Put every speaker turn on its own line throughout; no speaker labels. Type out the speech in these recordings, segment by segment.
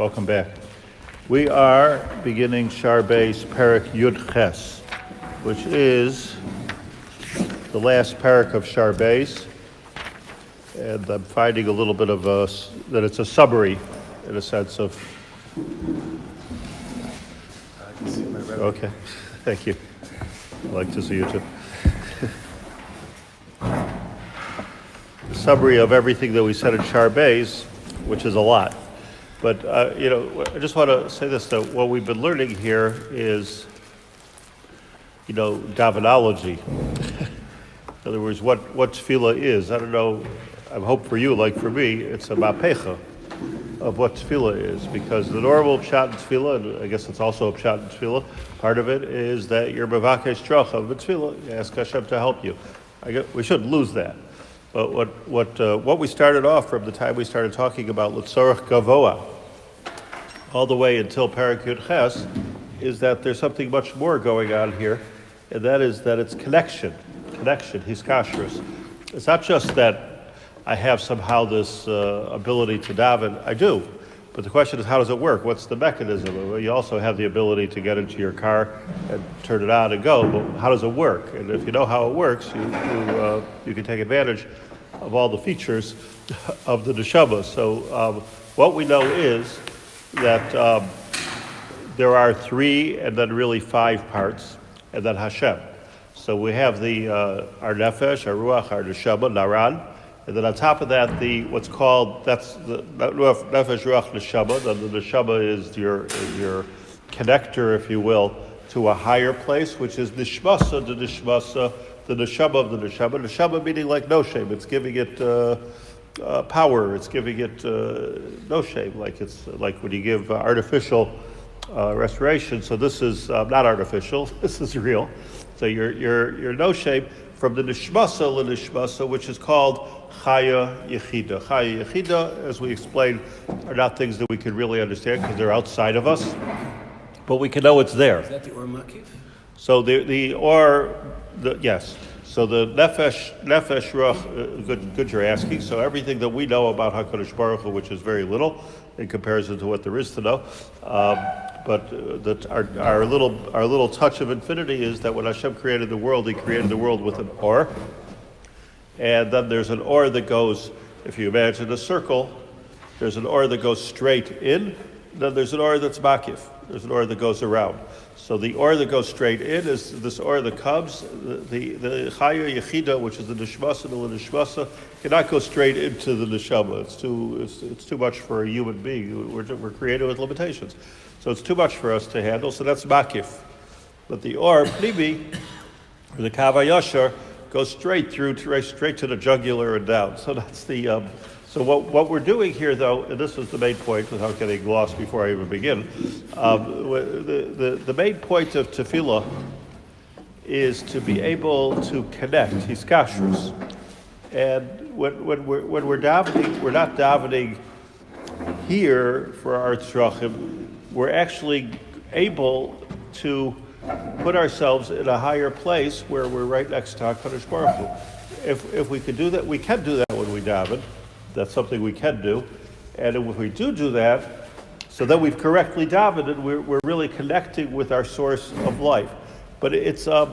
Welcome back. We are beginning Shaar Beis Perek Yud Ches, which is the last parak of Shaar Beis, and I'm finding a little bit of that it's a summary in a sense of.
I can see my red.
Okay, thank you. I'd like to see you too. The summary of everything that we said in Shaar Beis, which is a lot. But, I just want to say this, that what we've been learning here is, davenology. In other words, what tefillah is. I don't know, I hope for you, like for me, it's a mapecha of what tefillah is. Because the normal pshat in tefillah, and I guess it's also a pshat in tefillah, part of it is that you're mevakesh tracha of tefillah. You ask Hashem to help you. We shouldn't lose that. But what we started off from the time we started talking about L'tzorach Gavoa, all the way until Perek Yud Ches, is that there's something much more going on here, and that is that it's connection, hiskashrus. It's not just that I have somehow this ability to daven. I do, but the question is, how does it work? What's the mechanism? Well, you also have the ability to get into your car and turn it on and go, but how does it work? And if you know how it works, you can take advantage of all the features of the neshama. So what we know is that there are 3 and then really 5 parts, and then Hashem. So we have our nefesh, our ruach, our neshama, naran, and then on top of that, that's the nefesh, ruach, neshama. Then the neshama is your connector, if you will, to a higher place, which is nishmasa, the neshama of the neshama. Neshama meaning like no shame. It's giving it power. It's giving it no shame. Like it's like when you give artificial restoration. So this is not artificial. This is real. So you're no shame from the nishmasa, which is called chaya yechida. Chaya yechida, as we explained, are not things that we can really understand because they're outside of us, but we can know it's there.
Is that the or makif?
So yes. So the nefesh ruach, good you're asking. So everything that we know about HaKadosh Baruch Hu, which is very little in comparison to what there is to know, but our little touch of infinity is that when Hashem created the world, He created the world with an or, and then there's an or that goes. If you imagine a circle, there's an or that goes straight in. Then there's an or that's makif. There's an or that goes around. So the or that goes straight in is this or that comes. The chaya yechida, which is the nishmasa, the nishmasa, cannot go straight into the neshama. It's too much for a human being. We're created with limitations, so it's too much for us to handle. So that's makif. But the or pnimi, or the kav hayashar, goes straight to the jugular and down. So that's the. So what we're doing here, though, and this is the main point, without getting lost before I even begin, the main point of tefillah is to be able to connect, hiskashrus. And when we're davening, we're not davening here for our tzrachim. We're actually able to put ourselves in a higher place where we're right next to HaKadosh Baruch Hu. If we could do that, we can do that when we daven. That's something we can do. And if we do that, so then we've correctly davened, we're really connecting with our source of life. But it's a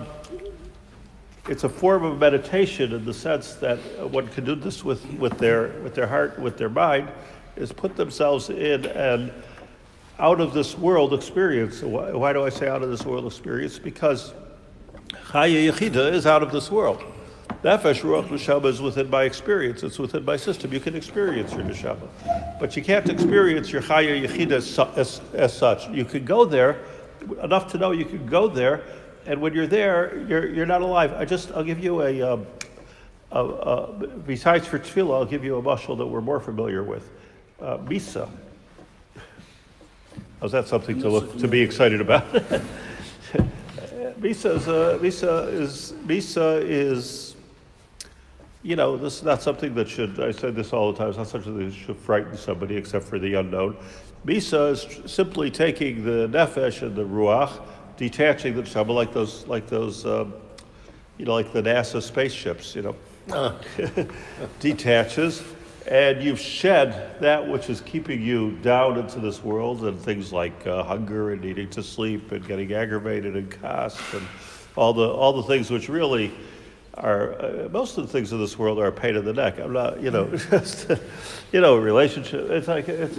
form of meditation in the sense that one can do this with their heart, with their mind, is put themselves in an out of this world experience. Why do I say out of this world experience? Because Chaya Yechida is out of this world. Nefesh Ruach Neshama is within my experience. It's within my system. You can experience your Neshama. But you can't experience your Chaya Yechida as such. You can go there, enough to know you can go there, and when you're there, you're not alive. I'll give you besides for tefillah, I'll give you a mashal that we're more familiar with. Misa. How's that something to be excited about? Misa is this is not something that should, I say this all the time, it's not something that should frighten somebody except for the unknown. Misa is simply taking the nefesh and the ruach, detaching the neshama like those like the NASA spaceships, detaches, and you've shed that which is keeping you down into this world, and things like hunger and needing to sleep and getting aggravated and cast and all the things which really are most of the things in this world are a pain in the neck. I'm not, just relationship. It's like it's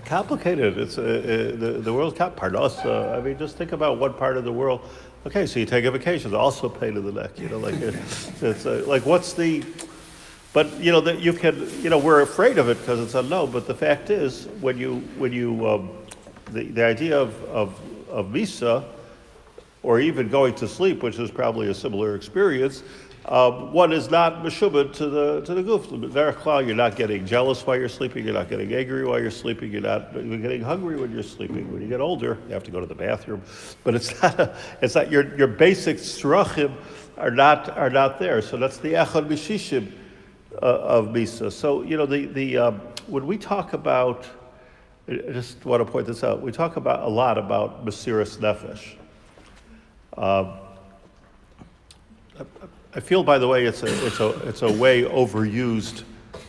complicated. It's the world's Pardes. I mean, just think about one part of the world. Okay, so you take a vacation, it's also a pain in the neck. It's like what's the But that you can, we're afraid of it because it's unknown. But the fact is, when you the idea of misa, or even going to sleep, which is probably a similar experience, one is not meshubed to the goof. You're not getting jealous while you're sleeping. You're not getting angry while you're sleeping. You're getting hungry when you're sleeping. When you get older, you have to go to the bathroom. But it's not your basic tzrachim are not there. So that's the echad mishishim of misa. So when we talk about, I just want to point this out. We talk about a lot about mesiras nefesh. I feel, by the way, it's a way overused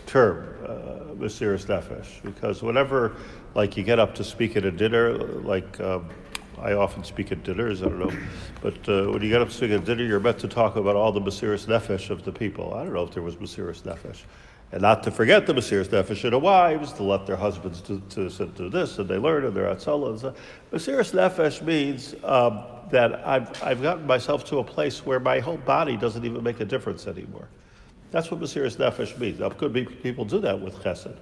term, mesiras nefesh, because whenever, you get up to speak at a dinner, I often speak at dinners, I don't know, but when you get up to speak at dinner, you're meant to talk about all the mesiras nefesh of the people. I don't know if there was mesiras nefesh. And not to forget the mesiras nefesh of the wives, to let their husbands do this, and they learn, and they're at Sola. And so. Mesiras nefesh means that I've gotten myself to a place where my whole body doesn't even make a difference anymore. That's what mesiras nefesh means. Now, could be people do that with chesed.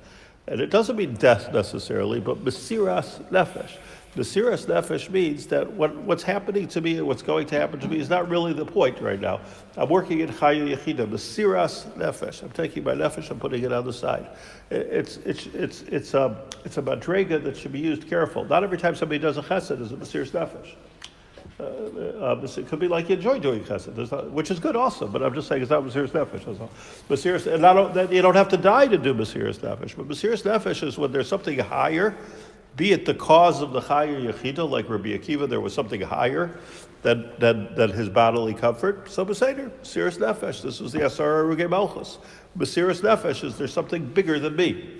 And it doesn't mean death necessarily, but mesiras nefesh. Mesiras nefesh means that what's happening to me and what's going to happen to me is not really the point right now. I'm working in Chayu Yechida, mesiras nefesh. I'm taking my nefesh, I'm putting it on the side. It's a madrega that should be used careful. Not every time somebody does a chesed is a mesiras nefesh. It could be like you enjoy doing chesed, which is good also, but I'm just saying it's not mesiras nefesh. That's all. Mesiras, and you don't have to die to do mesiras nefesh, but mesiras nefesh is when there's something higher, be it the cause of the Chayu Yechida, like Rabbi Akiva, there was something higher than his bodily comfort. So Beseder, mesiras nefesh. This was the Asar Arugei Malchus. Mesiras nefesh is there's something bigger than me.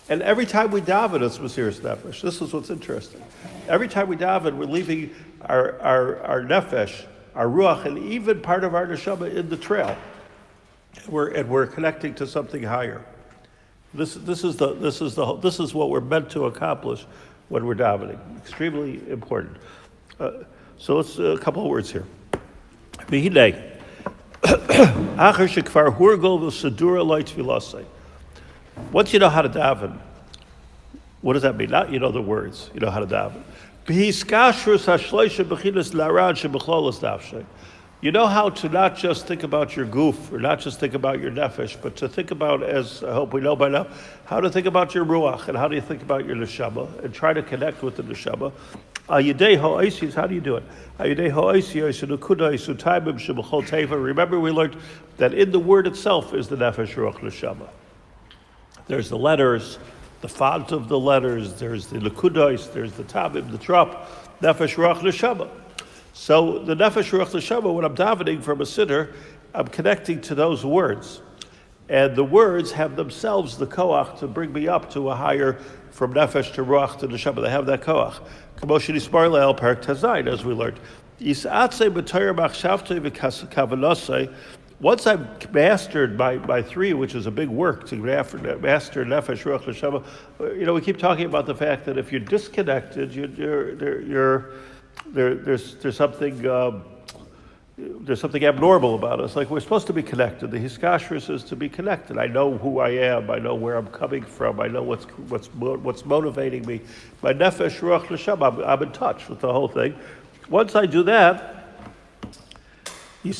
And every time we daven, it's mesiras nefesh. This is what's interesting. Every time we daven, we're leaving our nefesh, our ruach, and even part of our neshama in the trail. We're connecting to something higher. This is what we're meant to accomplish when we're davening. Extremely important. So let's a couple of words here. Once you know how to daven, what does that mean? Not you know the words, you know how to daven. You know how to not just think about your goof, or not just think about your nefesh, but to think about, as I hope we know by now, how to think about your ruach, and how do you think about your neshama, and try to connect with the neshama. How do you do it? Remember, we learned that in the word itself is the nefesh, ruach, neshama. There's the letters, the font of the letters, there's the lekudos, there's the tabim, the trop, nefesh, ruach, neshama. So the nefesh, ruach, neshama, when I'm davening from a siddur, I'm connecting to those words. And the words have themselves the koach to bring me up to a higher, from nefesh to ruach to neshama. They have that koach. Kamosh nismar le'el parak tazayin, as we learned. Yis'atzei b'torah machshavtei v'kavanasei. Once I've mastered my three, which is a big work to master nefesh, ruach, neshama, we keep talking about the fact that if you're disconnected, there's something abnormal about us. Like we're supposed to be connected. The hiskashrus is to be connected. I know who I am. I know where I'm coming from. I know what's motivating me. My nefesh, ruach, neshama, I'm in touch with the whole thing. Once I do that, I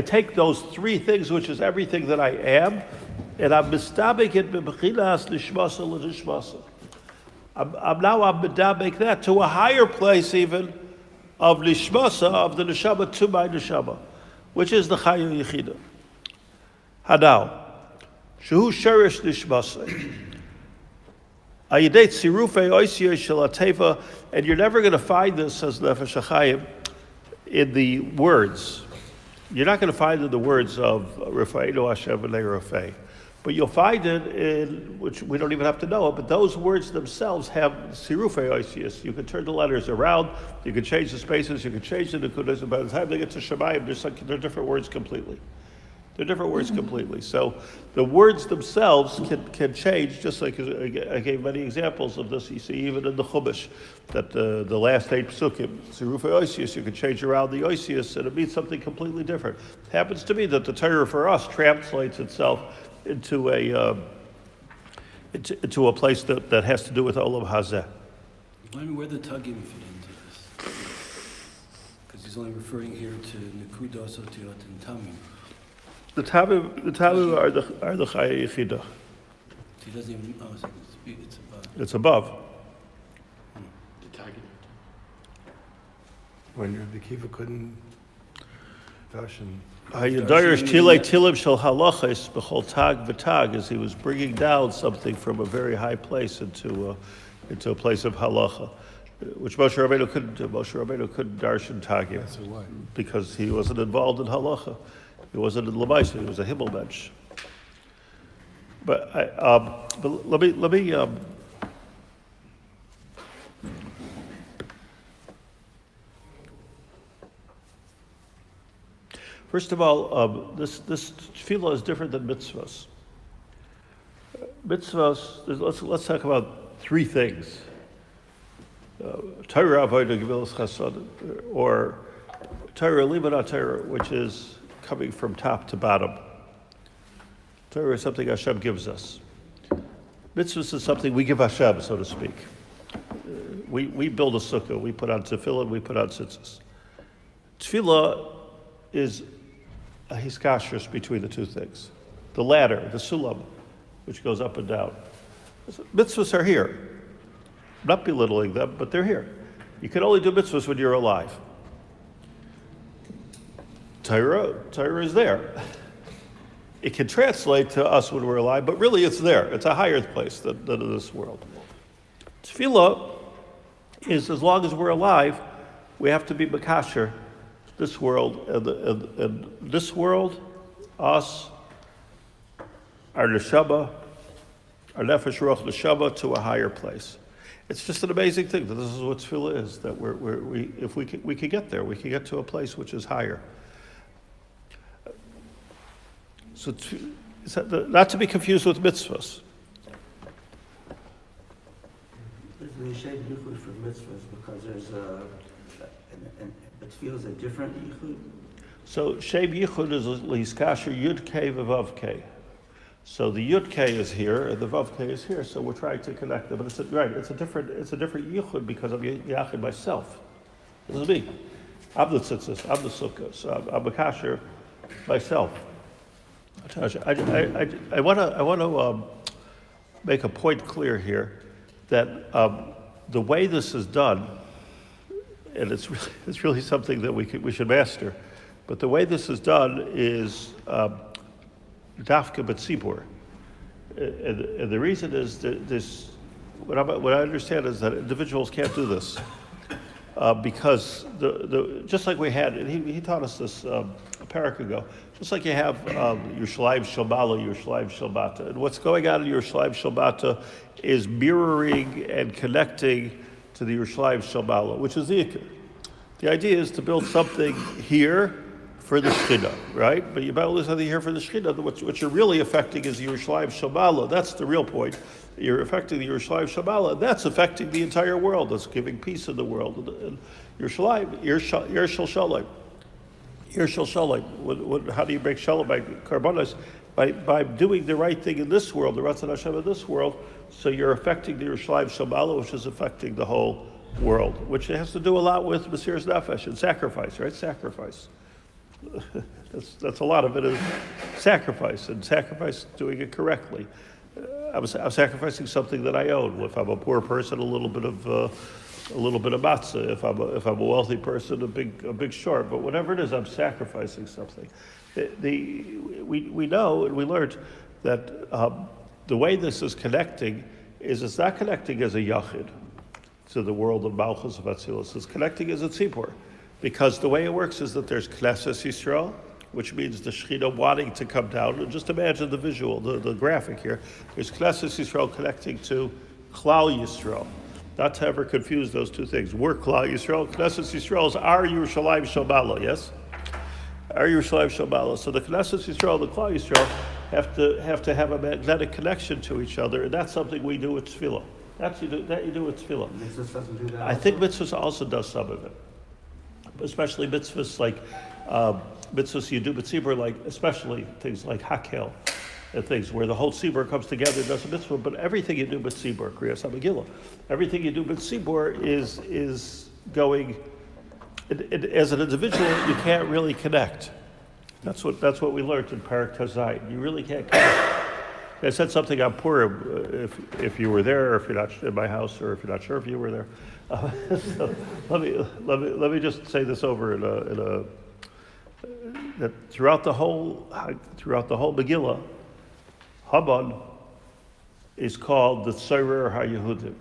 take those three things, which is everything that I am, and I'm mistabek it b'bechinas nishmasa l'nishmasa. I'm medabek that to a higher place even of nishmasa, of the neshama to my neshama, which is the Chayu Yechida. Hadal, shehu sherish nishmasa. And you're never going to find this, says Nefesh Hachaim, in the words. you're not going to find in the words of Rafa'inu Hashem V'nei Rafei. But you'll find it in, which we don't even have to know it, but those words themselves have sirufei oisius. You can turn the letters around, you can change the spaces, you can change the nekudas, and by the time they get to Shemayim, they're different words completely. They're different words completely. So the words themselves can change, just like I gave many examples of this. You see even in the Chumash, that the last 8 psukim, sirufei oisius, you can change around the oisius, and it means something completely different. It happens to be that the Torah for us translates itself into a place that has to do with Olam Hazeh.
Remind me where the Tagim fit into this, because he's only referring here to Nekudos, Otiot, and Tamim.
The Tamim are the Chaya Yechidah.
He doesn't even. Oh, it's above.
It's above.
The Tagim.
When Rabbi Kiva couldn't darshan.
Hayadarish Tilei Tilim Shel Halachos B'chol Tag V'Tag, as he was bringing down something from a very high place into a place of halacha, which Moshe Rabbeinu couldn't do. Moshe Rabbeinu couldn't darshan Tagim because he wasn't involved in halacha. He wasn't in Lamaisa. He was a Himmel bench. But let me. First of all, this tefillah is different than mitzvahs. Mitzvahs. Let's talk about 3 things: Torah, Avodah, Gemilas Chesed, or Torah, Limanat Torah, which is coming from top to bottom. Torah is something Hashem gives us. Mitzvahs is something we give Hashem, so to speak. We build a sukkah, we put on tefillah, we put on tzitzis. Tefillah is a hiskashrus between the 2 things. The ladder, the sulam, which goes up and down. Mitzvahs are here. I'm not belittling them, but they're here. You can only do mitzvahs when you're alive. Torah is there. It can translate to us when we're alive, but really it's there. It's a higher place than in this world. Tefillah is, as long as we're alive, we have to be makasher this world and this world, us, our neshama, our nefesh ruach neshama, to a higher place. It's just an amazing thing that this is what tefillah is. That if we can get there, we can get to a place which is higher. So, not to be confused with mitzvahs.
There's a shade yichud for mitzvahs because there's it feels a different yichud.
So Sheib Yichud is Liskasher Yud K Vav K. So the Yud K is here and the Vav K is here. So we're trying to connect them, but it's a different Yichud because I'm Yachid myself. This is me. I'm the tzitzis. I'm the sukkah. So I'm a kasher myself. I want to make a point clear here that the way this is done, and it's really something that we should master, but the way this is done is dafka b'tzibur, and the reason is that what I understand is that individuals can't do this because just like we had, and he taught us this a parak ago. Just like you have Yerushalayim Shalbala, Yerushalayim Shalbata. And what's going on in Yerushalayim Shalbata is mirroring and connecting to the Yerushalayim Shalbala, which is the Ikar. The idea is to build something here for the Shechina, right? But you build something here for the Shechina. What you're really affecting is Yerushalayim Shalbala. That's the real point. You're affecting the Yerushalayim Shalbala. That's affecting the entire world. That's giving peace in the world. And Yerushalayim, Yershal Shalom. Yershal Shalom. How do you break Shalom? By karbanos, by doing the right thing in this world, the Ratzon Hashem in this world, so you're affecting the Yerushalayim Shalom, which is affecting the whole world, which has to do a lot with Mesiras Nefesh and sacrifice, right? Sacrifice. That's a lot of it is sacrifice, and sacrifice doing it correctly. I'm sacrificing something that I own. If I'm a poor person, a little bit of matzah. If I'm a wealthy person, a big short. But whatever it is, I'm sacrificing something. We know and we learned that the way this is connecting is it's not connecting as a yachid to the world of Malchus of Atzilus. It's connecting as a tzibur, because the way it works is that there's Knesset Yisrael, which means the Shekhinah wanting to come down. And just imagine the visual, the graphic here. There's Knesset Yisrael connecting to Klal Yisrael. Not to ever confuse those two things. We're Klal Yisrael. Knesset Yisrael is our Yerushalayim Shomala, yes? Our Yerushalayim Shomala. So the Knesset Yisrael, the Klal Yisrael, have to have a magnetic connection to each other, and that's something we do with Tefillah. That you do with Tefillah.
Mitzvahs doesn't do that.
I think Mitzvahs also does some of it, especially mitzvahs like mitzvahs you do b'tzibur, like especially things like Hakel and things where the whole tzibur comes together and does a mitzvah. But everything you do b'tzibur, Kriyas HaMegillah, everything you do b'tzibur is going. As an individual, you can't really connect. That's what we learned in Parak Tazayin. You really can't connect. I said something on Purim, if you were there, or if you're not in my house, or if you're not sure if you were there. So let me just say this over that throughout the whole Megillah, Haman is called the Tzorer HaYehudim,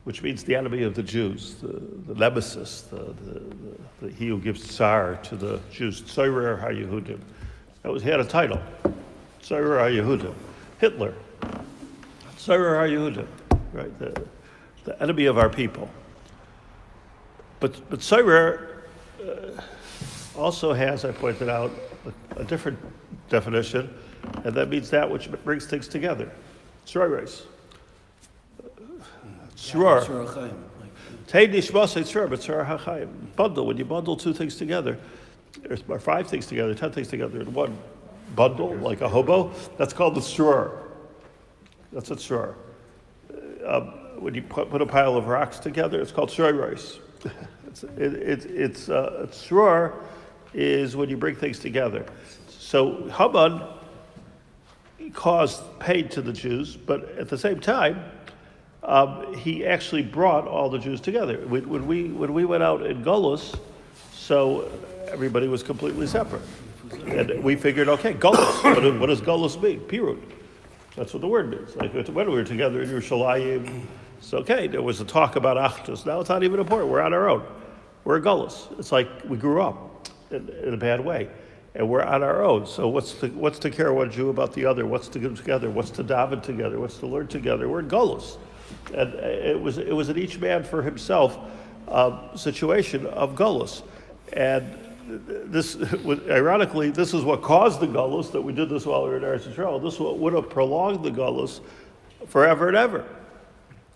which means the enemy of the Jews, the nemesis, he who gives tsar to the Jews, Tzorer HaYehudim. He had a title. Tzorer HaYehudim, Hitler, Tzorer HaYehudim, right? The enemy of our people. But Tzorer also has, I pointed out, a different definition, and that means that which brings things together. Tzoreres. Tzror. Tei nishmasei tzror, but tzror hachaim. Bundle. When you bundle two things together, or 5 things together, 10 things together in one bundle, like a hobo, that's called the tzror. That's a tzror. When you put a pile of rocks together, it's called tzroros. Tzror is when you bring things together. So Haman caused pain to the Jews, but at the same time, he actually brought all the Jews together. When we went out in Golus, so everybody was completely separate. And we figured, okay, Golus, what does Golus mean? Pirut. That's what the word means. Like when we were together in Yerushalayim, so okay, there was a talk about Achdus. Now it's not even important. We're on our own. We're in Golus. It's like we grew up in a bad way. And we're on our own. So what's to care one Jew about the other? What's to give together? What's to daven together? What's to learn together? We're in Golus. And it was an each man for himself situation of Golus. And this, ironically, this is what caused the Golus, that we did this while we were in Eretz Yisrael. This would have prolonged the Golus forever and ever.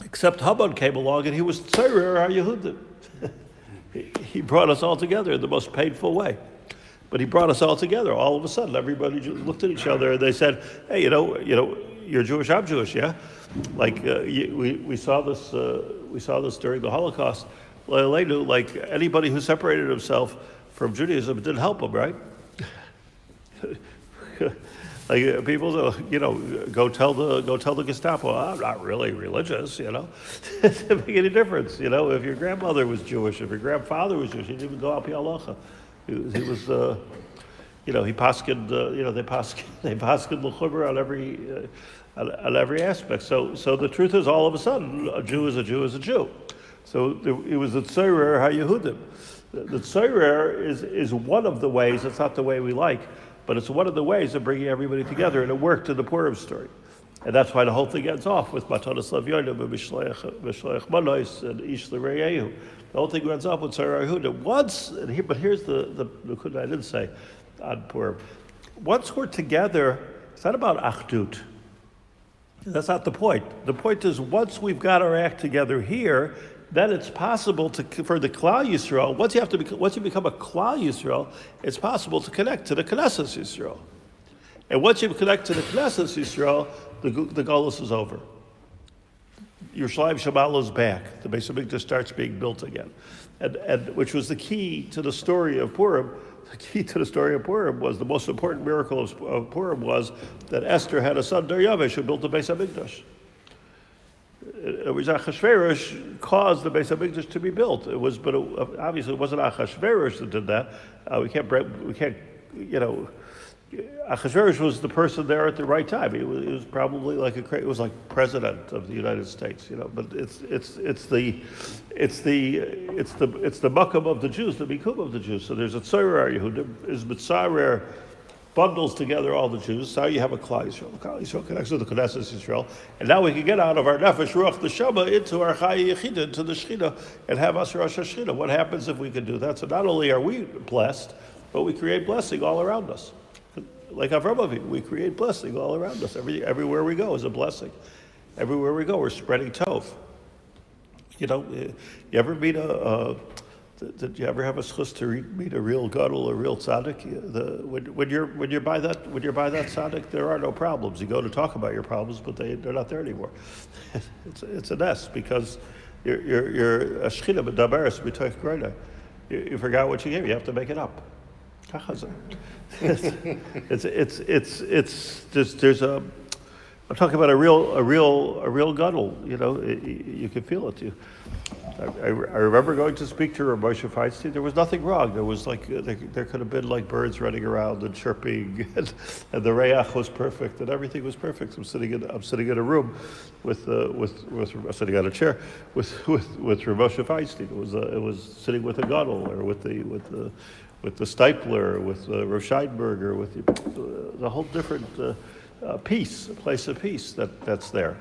Except Haman came along and he was Tzorer HaYehudim. He brought us all together in the most painful way. But he brought us all together. All of a sudden, everybody looked at each other and they said, "Hey, you're Jewish. I'm Jewish, yeah." Like we saw this. We saw this during the Holocaust. Like anybody who separated himself from Judaism, it didn't help him, right? Like people, go tell the Gestapo, I'm not really religious, It doesn't make any difference, If your grandmother was Jewish, if your grandfather was Jewish, he didn't even go out Halacha. He was, he paskined, they paskined l'chuber on every aspect. So the truth is, all of a sudden, a Jew is a Jew is a Jew. So it was the Tzorer HaYehudim. The Tzorer is one of the ways. It's not the way we like, but it's one of the ways of bringing everybody together, and it worked in the Purim story. And that's why the whole thing ends off with Matanas Levyonim and Mishleach Manos and Ish L'Reyehu. The whole thing ends up with Tzorer HaYehudim. But here's the I didn't say on Purim. Once we're together, it's not about Achdut. That's not the point. The point is, once we've got our act together here, then it's possible for the Klal Yisrael. Once you become a Klal Yisrael, it's possible to connect to the Knesset Yisrael. And once you connect to the Knesset Yisrael, the Golus is over. Yerushalayim Shomala is back. The Beis HaMikdash starts being built again, and which was the key to the story of Purim. The key to the story of Purim was the most important miracle of Purim was that Esther had a son, Daryavesh, who built the Beis HaMikdash. Achashverosh caused the Beis HaMikdash to be built. Obviously it wasn't Achashverosh that did that. We can't Achashverosh was the person there at the right time. He was probably like it was like president of the United States, But it's the makam of the Jews, the mikum of the Jews. So there's a tzorar who is mitzarer, bundles together all the Jews. So you have a Kollel Yisrael. Kollel Yisrael connects with the Knesset Yisrael, and now we can get out of our nefesh ruach neshama into our chai yechida, into the shechina, and have us rosh hashechina. What happens if we can do that? So not only are we blessed, but we create blessing all around us. Like Avraham Avinu, we create blessing all around us. Everywhere we go is a blessing. Everywhere we go, we're spreading tov. You ever meet did you ever have a schus to meet a real gadol, a real tzaddik? When you're by that tzaddik, there are no problems. You go to talk about your problems, but they're not there anymore. It's a nest because you're a shechina b'daberes b'toich groina. You forgot what you gave. You have to make it up. I'm talking about a real gadol. You can feel it. I remember going to speak to Rabbi Feinstein. There was nothing wrong. There was there could have been like birds running around and chirping, and the reyach was perfect, and everything was perfect. I'm sitting in a room I'm sitting on a chair with Rabbi Feinstein. It was sitting with a gadol or with the Stipler, with Rav Scheinberger, with the whole different place of peace that's there.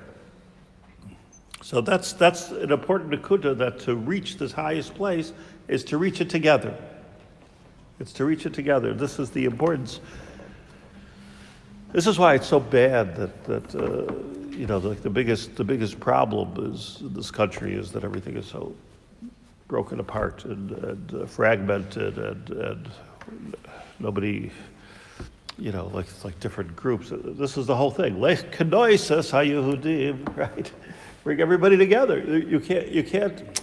So that's an important nekuda, that to reach this highest place is to reach it together. It's to reach it together. This is the importance. This is why it's so bad that the biggest problem is in this country is that everything is so broken apart and fragmented and nobody, like different groups. This is the whole thing. Lech kenoises haYehudim, right? Bring everybody together. You can't.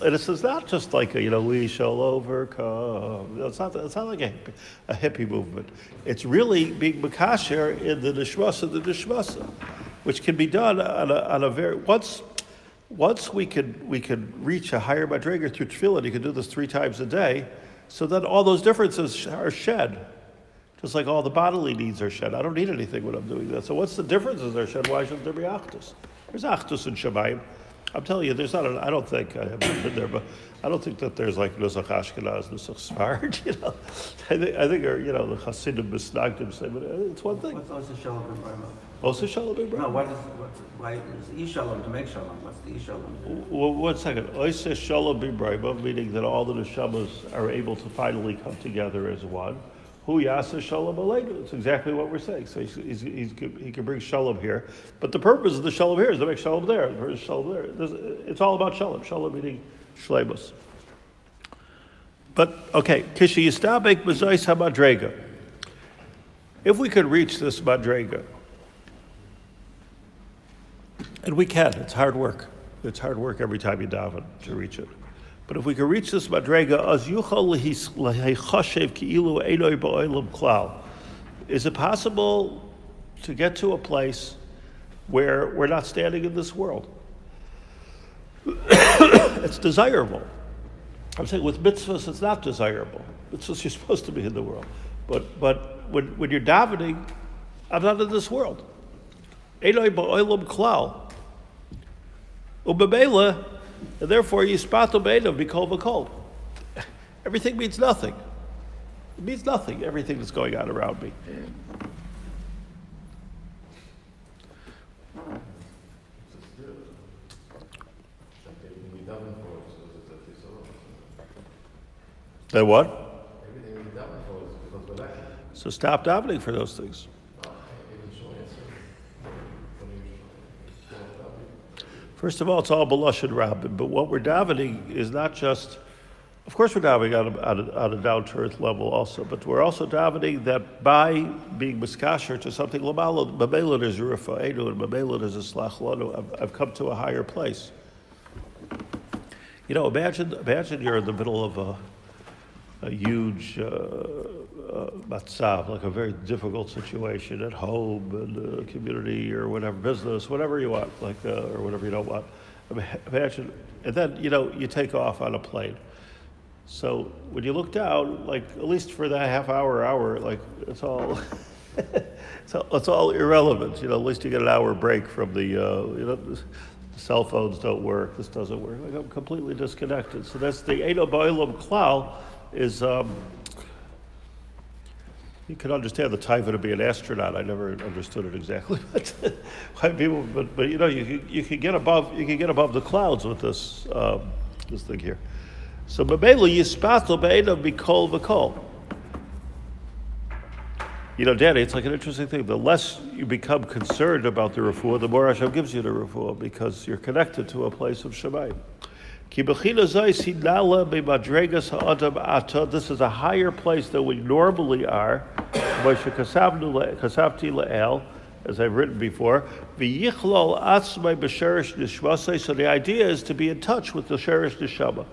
And it's not just like we shall overcome. It's not like a hippie movement. It's really being makasher in the nishmasa, which can be done on a very once we could reach a higher madriga through tefillah. You can do this 3 times a day. So then all those differences are shed. Just like all the bodily needs are shed. I don't need anything when I'm doing that. So what's the differences are shed? Why shouldn't there be achdus? There's achdus in Shemayim. I'm telling you, there's not. I don't think I haven't been there, but I don't think that there's like nusach Ashkenaz, nusach Sfard. I think the Hasidim Misnagdim say, but it's one thing.
What's also shalom and brahma?
Also shalom and brahma.
No, why is shalom to make shalom? What's the shalom?
Well, 1 second. Oiseh shalom b'brayma, meaning that all the neshamas are able to finally come together as one. Hu yasa shalom aleinu. It's exactly what we're saying. So he can bring shalom here, but the purpose of the shalom here is to make shalom there. There's shalom there. It's all about shalom. Shalom meaning shleimus. But okay, kishi yistabek b'zois hamadrega. If we could reach this madrega, and we can, it's hard work. It's hard work every time you daven to reach it. But if we can reach this madrega, as yuchal lehechashev ki'ilu einoi ba'olam klal, is it possible to get to a place where we're not standing in this world? It's desirable. I'm saying with mitzvahs, it's not desirable. Mitzvahs, you're supposed to be in the world. But when you're davening, I'm not in this world. Einoi ba'olam klal. Ubabela, and therefore, yispato beinav b'kol v'kol. Everything means nothing. It means nothing, everything that's going on around me. Then what? So stop davening for those things. First of all, it's all b'lashon rabbim, but what we're davening is not just, of course we're davening on a down-to-earth level also, but we're also davening that by being miskasher to something, mamela is rufa'enu, and mamela is aslach lanu, I've come to a higher place. Imagine you're in the middle of a huge matzav, like a very difficult situation at home, in the community, or whatever, business, whatever you want, or whatever you don't want. Imagine, and then, you take off on a plane. So when you look down, at least for that half hour, it's all, So it's all irrelevant. At least you get an hour break from the cell phones don't work, this doesn't work. Like I'm completely disconnected. So that's the Eino Ba'ilam Klal is, you can understand the taiva to be an astronaut. I never understood it exactly, but why people, but you can get above the clouds with this thing here. So B'meilu Yispatel Be'eino B'kol V'kol. Danny, it's like an interesting thing. The less you become concerned about the refuah, the more Hashem gives you the refuah, because you're connected to a place of Shemayim. This is a higher place than we normally are, as I've written before. So the idea is to be in touch with the Sherish Neshama.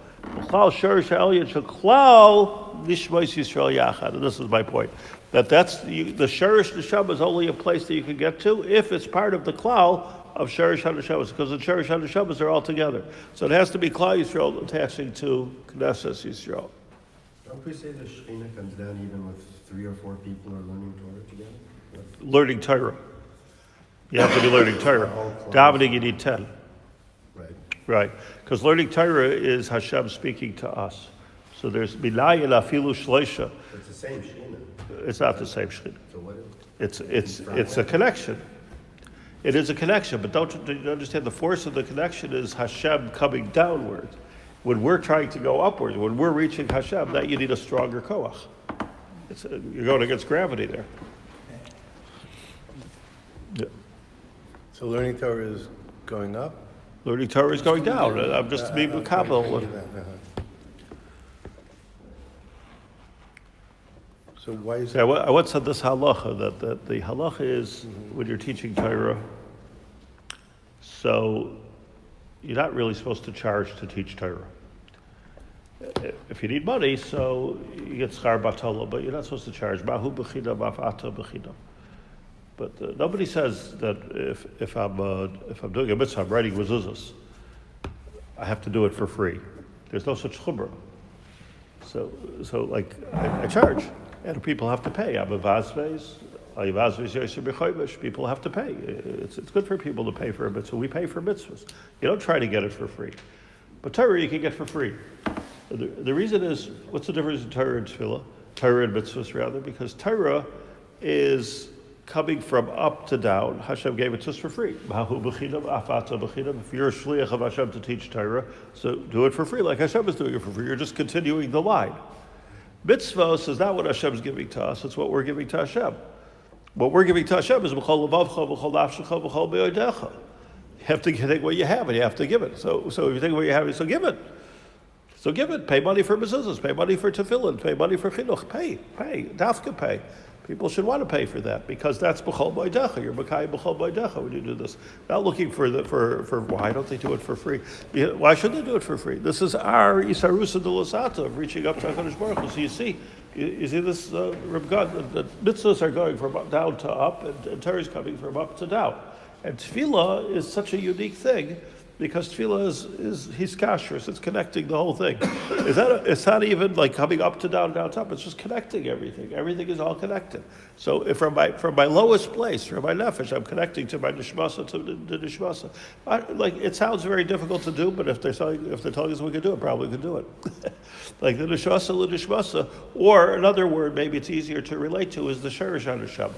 And this is my point. The Sherish Neshama is only a place that you can get to if it's part of the Klal of Sherish HaNeshamas, because the Sherish HaNeshamas are all together. So it has to be Klal Yisrael attaching to Knesset Yisrael.
Don't we say the Shekhinah comes down even with 3 or 4 people are learning Torah together?
Learning Torah. You have to be learning Torah. Davening, you need 10. Right. Because learning Torah is Hashem speaking to us. So there's Minayin Afilu Shleisha.
It's the same Shekhinah.
It's not the same Shekhinah.
So what
is it? It's a connection. It is a connection, but don't you understand the force of the connection is Hashem coming downward. When we're trying to go upward, when we're reaching Hashem, that you need a stronger koach. You're going against gravity there. Yeah.
So learning Torah is going up?
Learning Torah is going down. I'm just being makabel.
So why is
I once said this halacha, that the halacha is when you're teaching Torah, so you're not really supposed to charge to teach Torah. If you need money, so you get schar batala, but you're not supposed to charge. Mahu b'china, maf'ata b'china. But nobody says that if I'm doing a mitzvah, I'm writing mezuzahs, I have to do it for free. There's no such chumrah. So like I charge. And people have to pay. People have to pay. It's good for people to pay for a mitzvah. We pay for mitzvahs. You don't try to get it for free. But Torah you can get for free. The reason is, what's the difference in Torah and Tefillah? Torah and mitzvahs rather, because Torah is coming from up to down. Hashem gave it to us for free. If you're a shliach of Hashem to teach Torah, so do it for free, like Hashem is doing it for free. You're just continuing the line. Mitzvahs is not what Hashem's giving to us, it's what we're giving to Hashem. What we're giving to Hashem is b'chol levavcha, b'chol nafshecha, b'chol be'odecha. You have to take what you have and you have to give it. So if you take what you have, so give it. So give it. Pay money for mezuzahs, pay money for tefillin, pay money for chinuch. Pay, dafka pay. People should want to pay for that because that's b'chol b'odecha. You're b'kai b'chol b'odecha when you do this. Not looking for why don't they do it for free? Why should they do it for free? This is our isarusa de lasata of reaching up to HaKadosh Baruch Hu. So you see this, Reb God, the mitzvahs are going from down to up, and Torah is coming from up to down. And tefillah is such a unique thing because tefillah is hiskashrus. It's connecting the whole thing. It's not even like coming up to down to up. It's just connecting everything. Everything is all connected. So if from my lowest place, from my nefesh, I'm connecting to my nishmasa, to the nishmasa. It sounds very difficult to do, but if they're telling us we can do it, probably we can do it. Like the nishmasa, or another word maybe it's easier to relate to is the sherish HaNeshama.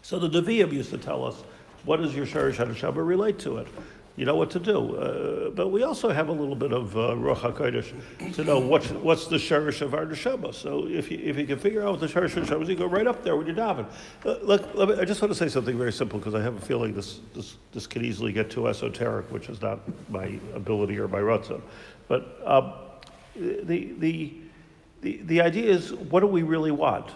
So the Nevi'im used to tell us, what does your sherish HaNeshama relate to it? You know what to do. But we also have a little bit of Ruach HaKodesh to know what's the sherish of our neshama. So if you can figure out what the sherish of neshama is, you go right up there when you're davening. I just want to say something very simple because I have a feeling this could easily get too esoteric, which is not my ability or my ratzon. But the idea is, what do we really want?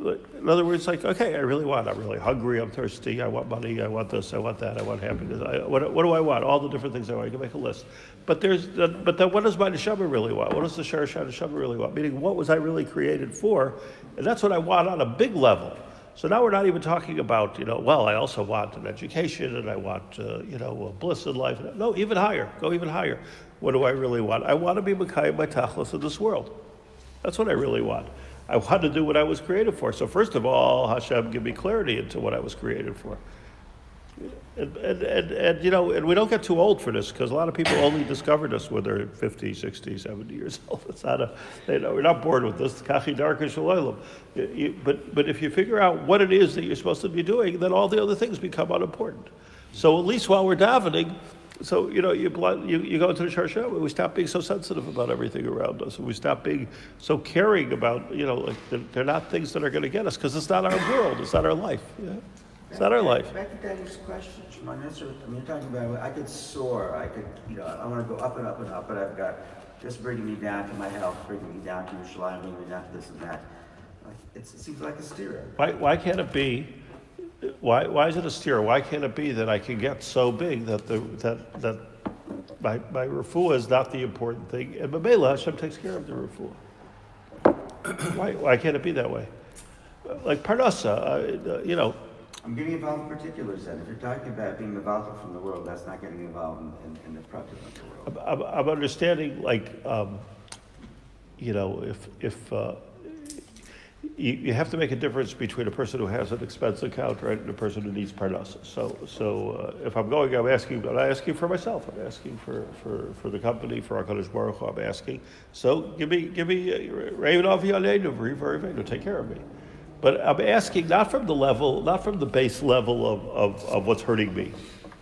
In other words, I'm really hungry, I'm thirsty, I want money, I want this, I want that, I want happiness. What do I want? All the different things I want. You can make a list. But then what does my neshama really want? What does the sherish neshama really want? Meaning, what was I really created for? And that's what I want on a big level. So now we're not even talking about, I also want an education and I want, a bliss in life. No, even higher. Go even higher. What do I really want? I want to be Mekayim my tachlis in this world. That's what I really want. I want to do what I was created for. So first of all, Hashem, give me clarity into what I was created for. And you know, and we don't get too old for this, because a lot of people only discover this when they're 50, 60, 70 years old. It's not we're not born with this. Kachi darka shalaylam. But if you figure out what it is that you're supposed to be doing, then all the other things become unimportant. So at least while we're davening, so you know, you go into the Shaar and we stop being so sensitive about everything around us, and we stop being so caring about, you know, like they're not things that are going to get us, because it's not our world, it's not our life. Yeah? It's not our life.
Back to Daniel's question, Shimon, I mean, you're talking about, I could soar, I could, you know, I want to go up and up and up, but I've got just bringing me down to my health, bringing me down to Yerushalayim, bringing me down to this and that. It seems like a steer.
Why can't it be? Why is it a steer? Why can't it be that I can get so big that that my refuah is not the important thing, and Mamela Hashem takes care of the refuah? Why can't it be that way? Like Parnasa, you know.
I'm getting involved in particulars then. If you're talking about being involved from the world, that's not getting involved in the project of the world.
I'm understanding, like, you know, if you have to make a difference between a person who has an expense account, right, and a person who needs parnasa. So if I'm going, I'm not asking for myself. I'm asking for the company, for our Hakadosh Baruch Hu. I'm asking. So give me Raven Avi Aleinu, take care of me. But I'm asking not from the base level of what's hurting me.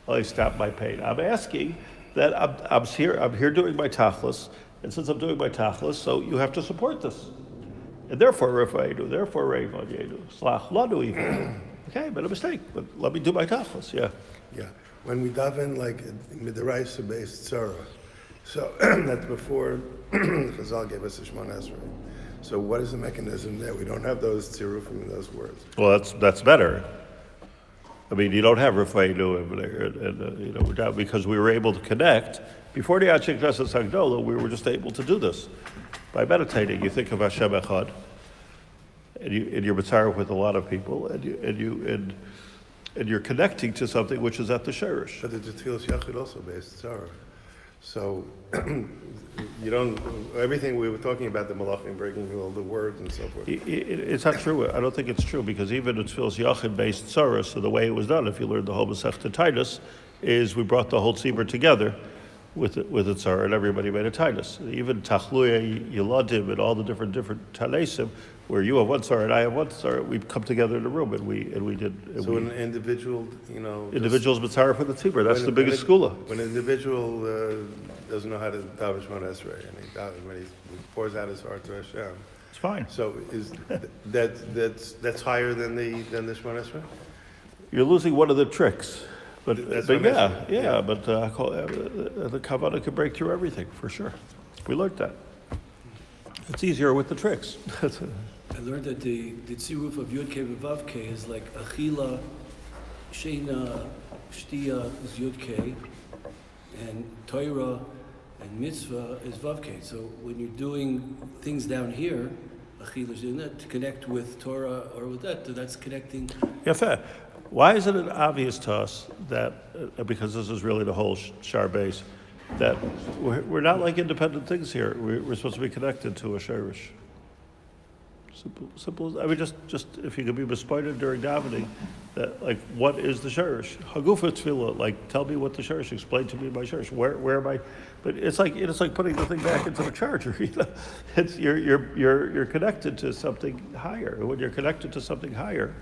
I stop my pain. I'm asking that I'm here doing my tachlis, and since I'm doing my tachlis, so you have to support this. And therefore, Rafaydu, therefore, Rayvon Slach Lanu even. Okay, I made a mistake, but let me do my tachlis, yeah.
Yeah. When we daven like Midaraisa Bais Torah, so that's before Chazal gave us the Shemona Esrei. So what is the mechanism there? We don't have those tzirufim in those words.
Well, that's better. I mean, you don't have Rafaydu and you know, because we were able to connect. Before the Achik Knesset Sagdola, we were just able to do this. By meditating, you think of Hashem Echad, and you're mitzaref with a lot of people, and you're connecting to something which is at the shirish.
But the Tefillas Yachid also based Torah. So you don't, everything we were talking about, the malachim breaking all the words and so forth.
It's not true. I don't think it's true, because even the Tefillas Yachid based Torah, so the way it was done, if you learn the whole Masechta Titus, is we brought the whole tzibur together with the tzara, and everybody made a tainus. Even Tachluya, Yeladim, and all the different tanesim, where you have one tzara and I have one tzara, we come together in a room and we did.
So an individual, you know,
individuals mitzara for the tzibur. That's the biggest skula.
When an individual doesn't know how to daven Shemona Esrei, and when he pours out his heart to Hashem,
it's fine.
So is that's higher than the Shemona Esrei?
You're losing one of the tricks. But
yeah.
But the kavanah can break through everything, for sure. We learned that. It's easier with the tricks.
I learned that the tziruf of Yud K and Vav K is like achila, sheina, shtia is Yud K, and Torah and mitzvah is Vav K. So when you're doing things down here, achila is doing that to connect with Torah or with that's connecting.
Yeah, fair. Why isn't it obvious to us that, because this is really the whole Shaar base, that we're not like independent things here? We're supposed to be connected to a shirish. Simple. I mean, just if you could be bespoited during davening, that like, what is the shirish? Hagufa tefillah, like, tell me what the shirish. Explain to me my shirish. Where am I? But it's like putting the thing back into the charger. You know, it's you're connected to something higher. When you're connected to something higher.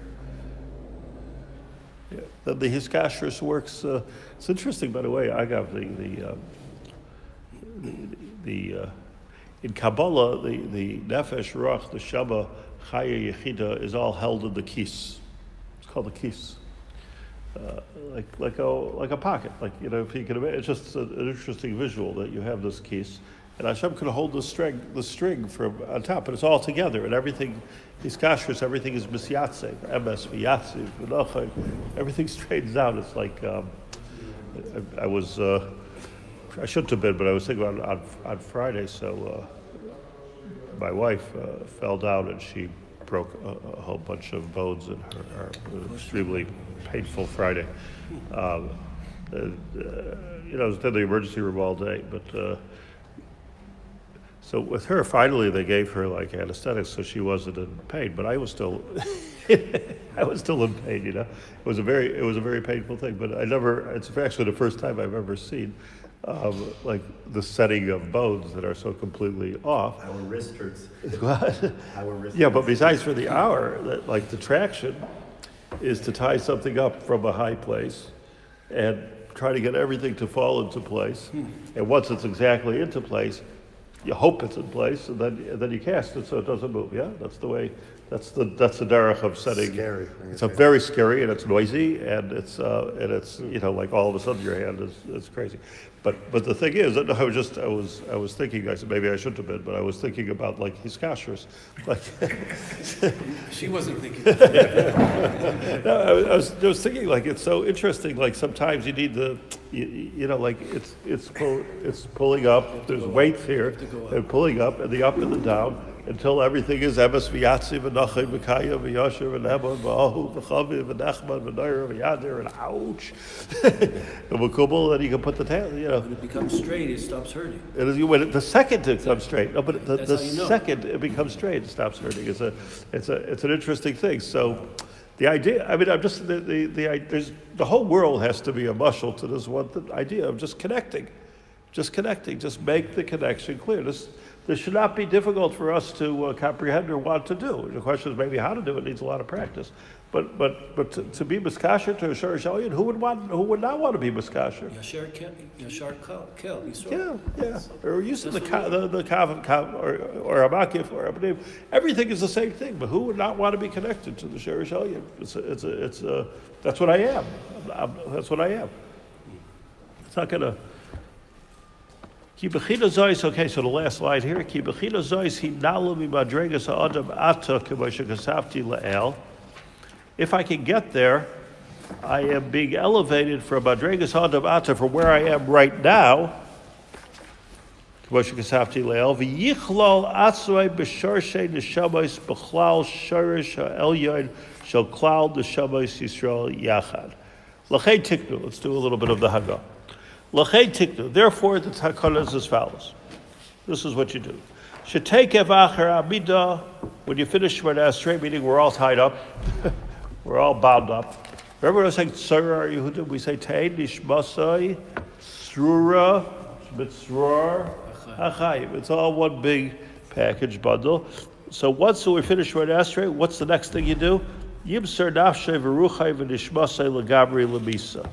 Yeah, the hiskashrus works. It's interesting, by the way. I got the in Kabbalah, the nefesh, ruach, the shaba, chaya, yechida is all held in the kis. It's called the kis, like a pocket. Like, you know, if you can imagine, it's just an interesting visual that you have this kis, and Hashem can hold the string from on top, but it's all together, and everything. These kashrus, everything is misyatse, ms, v'yatziv, v'nochai, everything straightens out. It's like, I shouldn't have been, but I was thinking on Friday, so my wife fell down and she broke a whole bunch of bones in her extremely painful Friday. You know, I was in the emergency room all day, but So with her, finally they gave her like anesthetics, so she wasn't in pain. But I was still, I was still in pain. You know, it was a very painful thing. But I never. It's actually the first time I've ever seen, like the setting of bones that are so completely off.
Our wrist hurts.
What?
Our wrist.
Yeah, but besides for the hour, that like the traction is to tie something up from a high place, and try to get everything to fall into place. And once it's exactly into place, you hope it's in place, and then you cast it so it doesn't move. Yeah, that's the way. That's the derech of setting.
Scary.
It's a very scary, and it's noisy, and it's you know, like all of a sudden your hand is crazy. But the thing is, I was thinking. I said maybe I shouldn't have been, but I was thinking about like his kashers, like.
She wasn't thinking.
No, I was thinking like it's so interesting. Like sometimes you need you know, like it's pulling up. There's weights here and pulling up, and the up and the down until everything is emes v'yatziv v'nachim v'kayim v'yasher v'nebon v'ahu v'chavim v'nechman v'nayr v'yadir and ouch and v'kubal, and you can put the tail. You know,
When it becomes straight, it stops hurting.
it is when the second it comes straight. No, but the
That's how you know.
second it becomes straight, it stops hurting. It's an interesting thing. So, the idea. I mean, I'm just there's the whole world has to be a mushal to this one idea of just connecting, just make the connection clear. This should not be difficult for us to comprehend or want to do. The question is maybe how to do it needs a lot of practice. But to be miskasher to a Shaar Shalyan, who would not want to be miskasher?
Yashar kel. You saw.
Yeah. Or using the kav or a makif or a b'nev. Everything is the same thing. But who would not want to be connected to the Shaar Shalyan? That's what I am. That's what I am. It's not gonna. Ki bechina zois. Okay, so the last line here. Ki bechina zois hi nalu mi madregas ha'adam ata k'mo shekasavti la'el. If I can get there, I am being elevated from madregas ha'adam ata from where I am right now. K'mo shekasavti la'el v'yichlol atzvay b'sharshei neshamas b'chlal sharish ha'elyon shel klal neshamas Yisrael yachad. L'chei tiknu. Let's do a little bit of the Haggah. L'chei tiknu. Therefore, the takana is as follows. This is what you do. Shetei kevacher amida. When you finish Shemona Esrei, meaning we're all tied up, we're all bound up. Remember when I was saying Tzara Yehudim? We say Tein Nishmasai Srura Mitzrar Achayim. It's all one big package bundle. So once we finish Shemona Esrei, what's the next thing you do? Yimser Nafshei V'Ruchai V'Nishmasai L'Gabri L'Misa.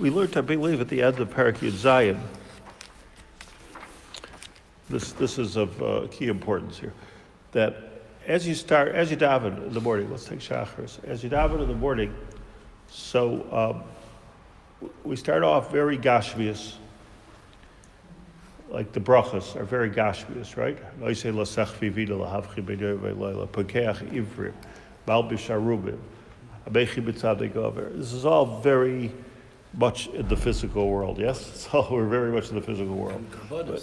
We learned, I believe, at the end of Parak Yud Zayin. This is of key importance here. That as you daven in the morning, let's take Shachar. As you daven in the morning, so we start off very gashmius. Like the brachas are very gashmius, right? This is all very much in the physical world, yes? So we're very much in the physical world.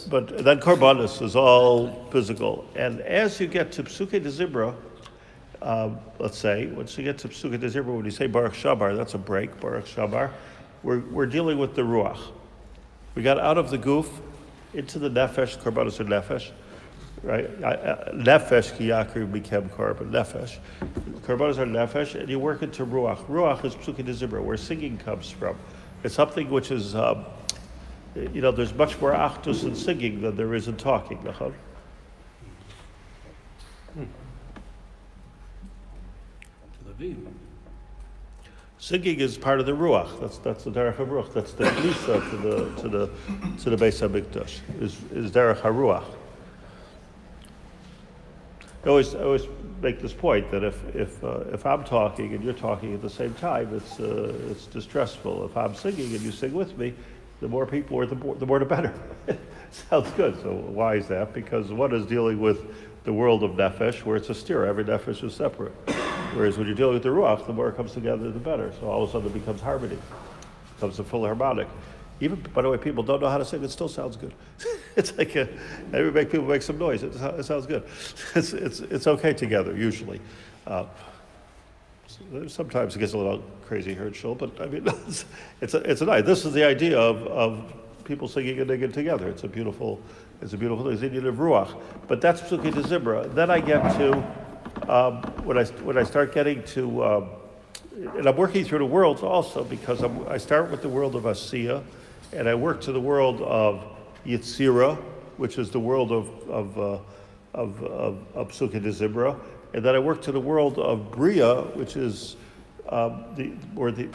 But then Korbanos is all physical. And as you get to Psukei de Zibra, let's say, once you get to Psukei de Zibra, when you say Baruch Shabar, that's a break, Baruch Shabar, we're dealing with the Ruach. We got out of the goof into the Nefesh, Korbanos or Nefesh, right? Nefesh ki yakriv became korban, Nefesh. Korbanos are Nefesh, and you work into Ruach. Ruach is Psukei de Zibra, where singing comes from. It's something which is, there's much more achdus in singing than there is in talking. Singing is part of the Ruach. That's the Derech HaRuach. That's the Lisa to the Beis HaMikdash, is Derech HaRuach. I always make this point that if I'm talking and you're talking at the same time, it's distressful. If I'm singing and you sing with me, the more people are, the more the better. Sounds good. So why is that? Because one is dealing with the world of nefesh, where it's a steer. Every nefesh is separate. Whereas when you're dealing with the ruach, the more it comes together, the better. So all of a sudden it becomes harmony. It becomes a full harmonic. Even, by the way, people don't know how to sing, it still sounds good. It's like people make some noise. It sounds good. It's okay together usually. Sometimes it gets a little crazy Herschel, but I mean it's a nice. This is the idea of people singing and digging together. It's a beautiful thing. It's Indian of Ruach. But that's Psuki de Zibra. Then I get to when I start getting to. And I'm working through the worlds also because I start with the world of Asiya, and I work to the world of Yetzira, which is the world of Psuki de Zibra, and then I work to the world of Bria, which is the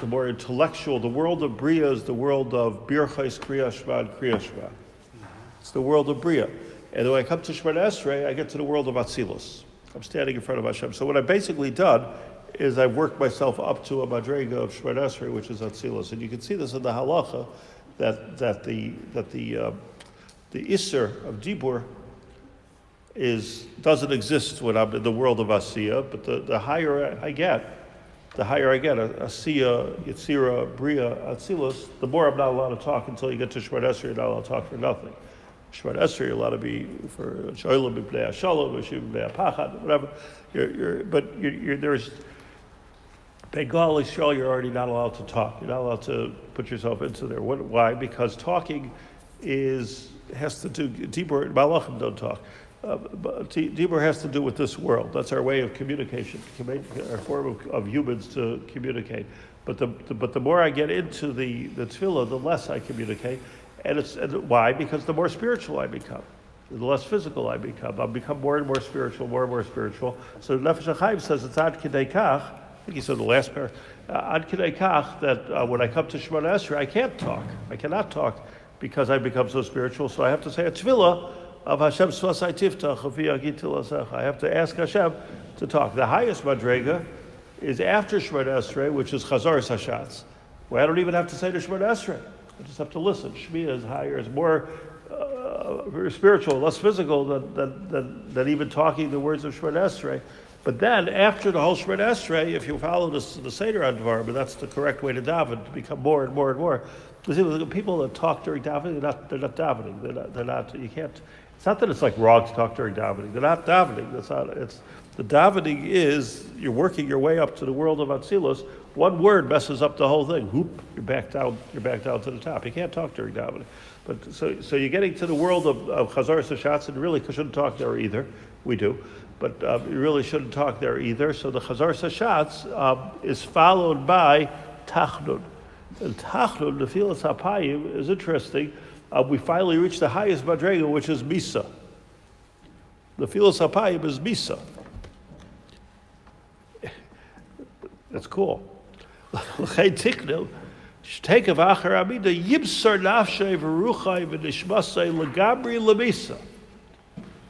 more intellectual. The world of Bria is the world of Birchais Kriya Shema and Kriya Shema. It's the world of Bria. And when I come to Shemona Esrei, I get to the world of Atzilus. I'm standing in front of Hashem. So what I've basically done is I've worked myself up to a madrega of Shemona Esrei, which is Atzilus. And you can see this in the halacha, that the Isser of Dibur doesn't exist when I'm in the world of Asiya, but the higher I get, Asiya, Yetzira, Bria, Atzilus, the more I'm not allowed to talk until you get to Shemona Esrei, you're not allowed to talk for nothing. Shemona Esrei, you're allowed to be for Shoylam, B'nei HaShalom, B'nei HaPachad, whatever. There's Bengali Shul, you're already not allowed to talk. You're not allowed to put yourself into there. Why? Because talking has to do, Dibur, Malachim don't talk. Dibur has to do with this world. That's our way of communication, our form of humans to communicate. But the more I get into the tefillah, the less I communicate. And why? Because the more spiritual I become, the less physical I become. I become more and more spiritual, more and more spiritual. So Nefesh Hachaim says it's ad kidei kach. I think he said the last pair. Ad kidei kach that when I come to Shemona Esrei, I can't talk. I cannot talk because I become so spiritual. So I have to say a tefillah of Hashem Svasai Tiftach Avi Agiti Lasecha. I have to ask Hashem to talk. The highest madrega is after Shemona Esrei, which is Chazar Hashatz, where I don't even have to say to Shemona Esrei. I just have to listen. Shmiya is higher, is more very spiritual, less physical than even talking the words of Shemona Esrei. But then, after the whole Shemona Esrei, if you follow the Seder on Dvar, but that's the correct way to daven, to become more and more and more. You see, the people that talk during davening, they're not davening. They're not. You can't. It's not that it's like wrong to talk during davening. They're not davening. That's not. It's the davening is you're working your way up to the world of Atzilus. One word messes up the whole thing. Whoop! You're back down to the top. You can't talk during davening. But so you're getting to the world of Chazar Hashatz, and really shouldn't talk there either. We do, but you really shouldn't talk there either. So the Chazar Hashatz is followed by Tachnun. And Tachnun, the Kehillat Shivtei Yeshurun, is interesting. We finally reach the highest madrega, which is Misa. The Kehillat Shivtei Yeshurun is Misa. That's cool. Tiknu, take of Achar Amida, Yibsar Nafshay Veruchai V'Nishmasay L'Gabri L'Misa.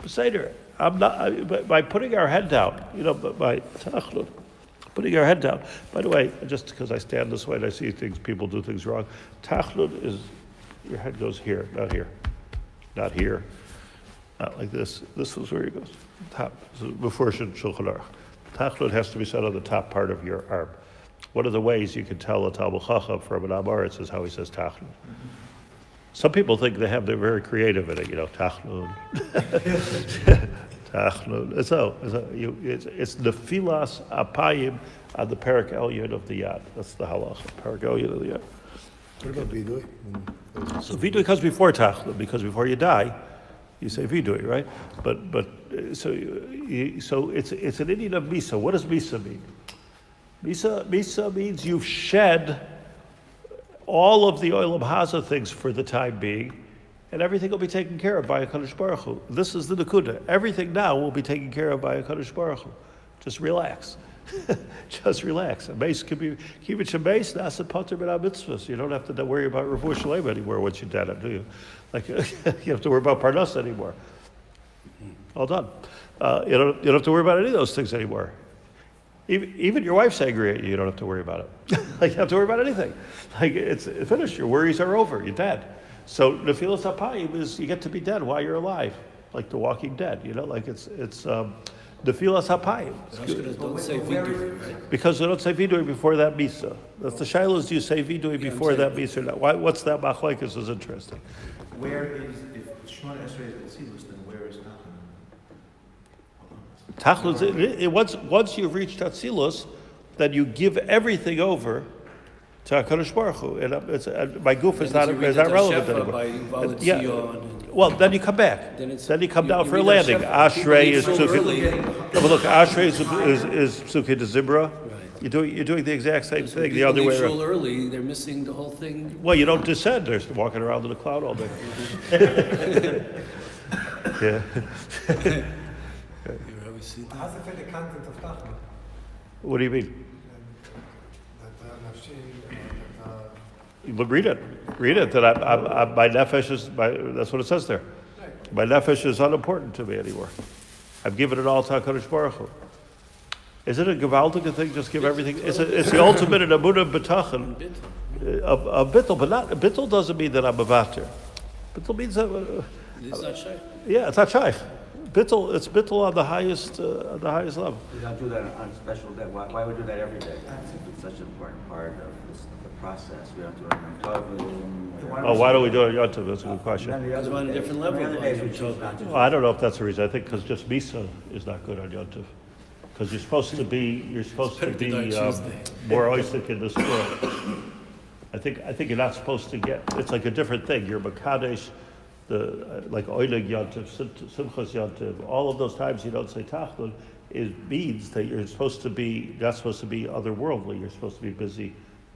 Seder, by putting our head down, by Tachnun, putting our head down. By the way, just because I stand this way and I see people do things wrong, Tachnun is, your head goes here, not here. Not here. Not like this. This is where it goes. Top. Before Shulchan Aruch. Tachnun has to be set on the top part of your arm. One of the ways you can tell a Talmud Chacham from an Amoritz is how he says Tachnun. Some people think they're very creative in it, Tachnun. Tachnun. It's Nefilas Apayim on the Perek Elyon of the Yad. That's the halacha, Perek Elyon of the Yad.
What about Vidui?
So Vidui comes before Tachnun, because before you die, you say Vidui, right? So it's an Indian of Misa. What does Misa mean? Misa means you've shed all of the Olam Haza things for the time being, and everything will be taken care of by HaKadosh Baruch Hu. This is the Nakuda. Everything now will be taken care of by HaKadosh Baruch Hu. Just relax. Just relax. A mace can be, keep it your mace, nasa pater b'na mitzvahs. You don't have to worry about Refuah Shalem anymore once you're dead, do you? Like, you have to worry about Parnas anymore. All done. You don't have to worry about any of those things anymore. Even your wife's angry at you, you don't have to worry about it. Like, you don't have to worry about anything. Like, it's finished. Your worries are over. You're dead. So the Nefilas Apayim is you get to be dead while you're alive, like The Walking Dead. Like it's the Nefilas Apayim.
Don't say vidui, right?
Because they don't say vidui before that misa. That's the shayla. Do you say vidui before that misa or not? What's that machlekes is interesting.
Where is, if Shemona Esrei is Atzilus, then where is
Tachlus, once you've reached Atzilus, then you give everything over to HaKadosh Baruch Hu. And my goof is not relevant anymore. Yeah. Well, then you come back. Then you come down for a landing. Ashrei is Psukkah. Look, Ashrei is Psukkah de Zibra. You're doing the exact same thing the other way around.
Early, they're missing the whole thing.
Well, you don't descend. They're walking around in the cloud all day. Yeah.
How's it fit the content of Tachma?
What do you mean? Look, read it. Read it. That my nefesh is. That's what it says there. My nefesh is unimportant to me anymore. I've given it all to HaKadosh Baruch Hu. Is it a gewaltige thing? Just give everything. It's the ultimate in amunah b'tachan. A bittul, but not bittul doesn't mean that I'm a vater. Bittul means that.
It's not shy.
Yeah, it's not shaykh. Bittul, it's bittul on the highest level.
We don't do that on a special day. Why would we do that every day? It's such an important part of the process. We don't do it on Tovim.
Oh, why don't we do it on Yom Tov? That's a good question.
It's on a different level.
The other days we choose not to.
Well, I don't know if that's the reason. I think because just Misa is not good on Yom Tov. Because you're supposed to be more oisik in this world. I think you're not supposed to get. It's like a different thing. You're Makadesh, like Oilig Yontiv, Simchas Yontiv. All of those times you don't say Tachlon. It means that you're not supposed to be otherworldly. You're supposed to be busy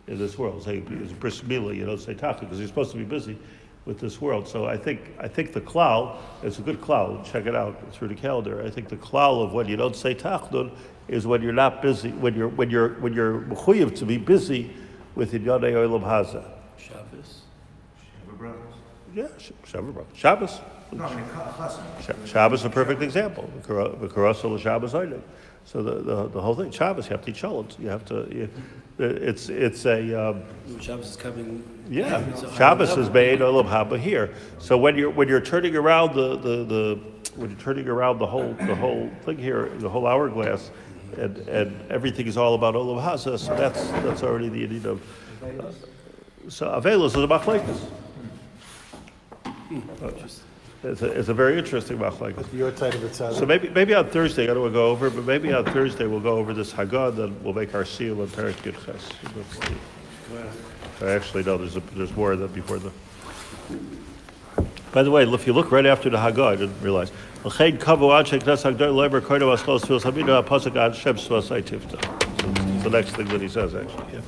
in this world. Say it's Bris Milah, you don't say Tachlon because you're supposed to be busy with this world. So I think the klal, it's a good klal. Check it out through the calendar. I think the klal of when you don't say tachdun is when you're not busy, when you're mechuyev to be busy with Inyanei Olam Haza.
Shabbos.
Yeah, Shabbos. Shabbos is a perfect example. V'karasol Shabbos Oinig. So the whole thing, Shabbos, you have to eat shalot. You have to. It's a.
Shabbos is coming.
Yeah, Shabbos is made Olam Haba here. So when you're turning around the whole thing here, the whole hourglass, and everything is all about Olam Haza, so that's already the need of. So Avelos is a machlekes. It's a very interesting machlekes.
Your side of it,
So maybe on Thursday I don't want to go over, but maybe on Thursday we'll go over this Haggadah, then we'll make our seal and Perek Yudches. Actually, no, there's more of that before the. By the way, if you look right after the Haggadah, I didn't realize. It's the next thing that he says, actually. Yeah.